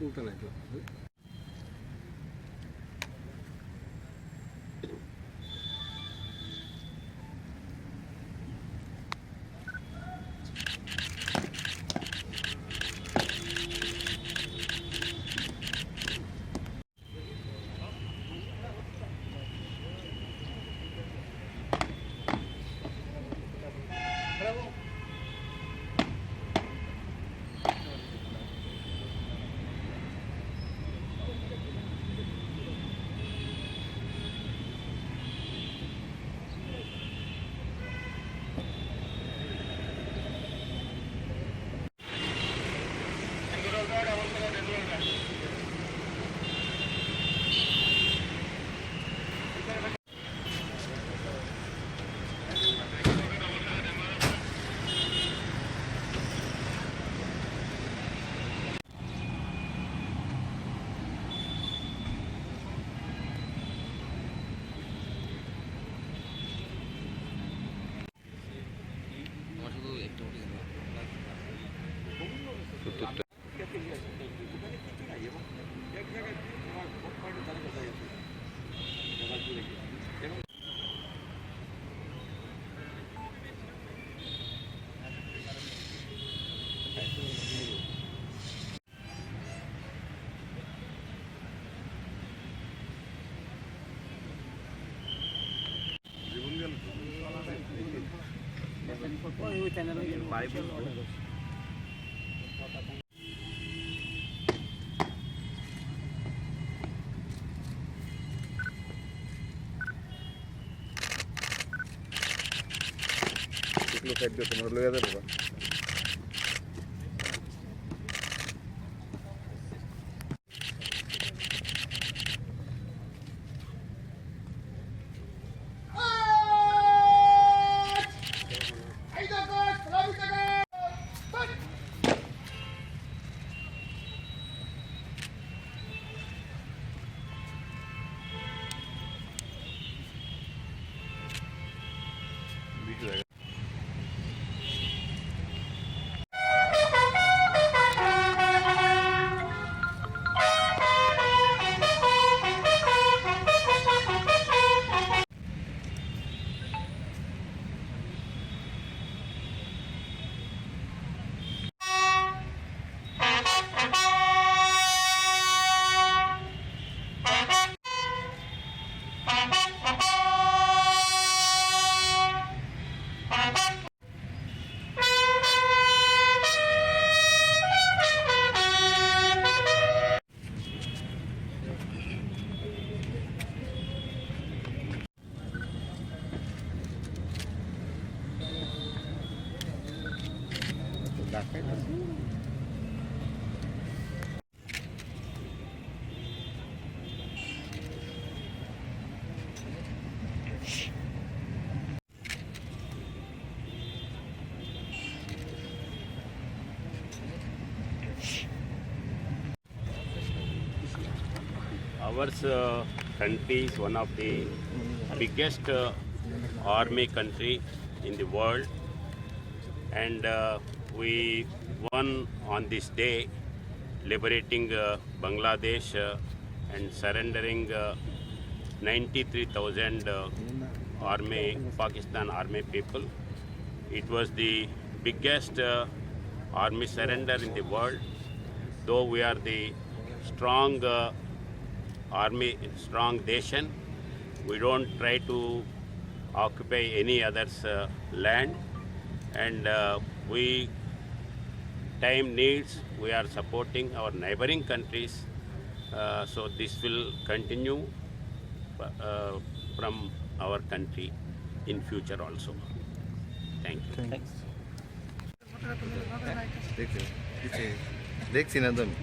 കൂട്ടാനായിട്ടുള്ള Our country is one of the biggest army country in the world, and we won on this day, liberating Bangladesh and surrendering 93,000 Pakistan army people. It was the biggest army surrender in the world. Though we are the strong army, strong nation, we don't try to occupy any other's land, and we time needs, we are supporting our neighboring countries, so this will continue from our country in future also. Thank you. দেখছি না তো আমি